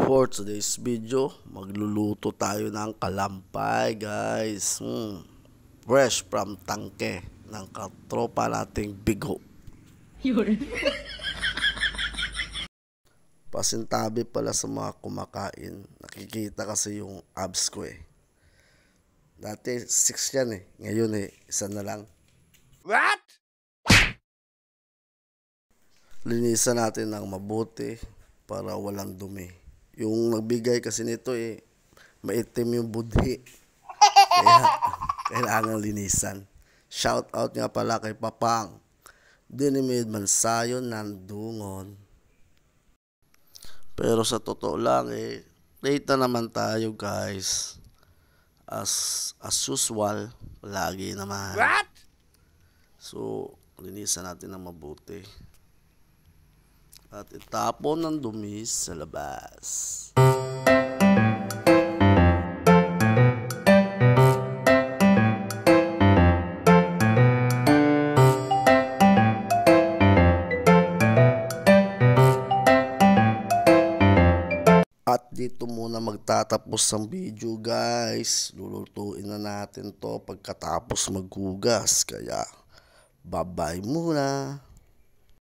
For today's video, magluluto tayo ng kalampay guys. Fresh from tangke ng katropa nating bigo. Pasintabi pala sa mga kumakain. Nakikita kasi yung abs ko eh. Dati 6 yan eh. Ngayon eh, 1 na lang. What? Linisan natin ng mabuti para walang dumi. Yung nagbigay kasi nito eh, maitim yung budhi. Kaya kailangan linisan. Shout out nga pala kay Papang Dinimid Mansayon ng Dungon. Pero sa totoo lang eh, late na naman tayo guys. As usual, lagi naman. What? So, linisan natin ng mabuti. At itapon ng dumi sa labas. At dito muna magtatapos ang video guys. Lulutuin na natin to pagkatapos maghugas. Kaya bye-bye muna.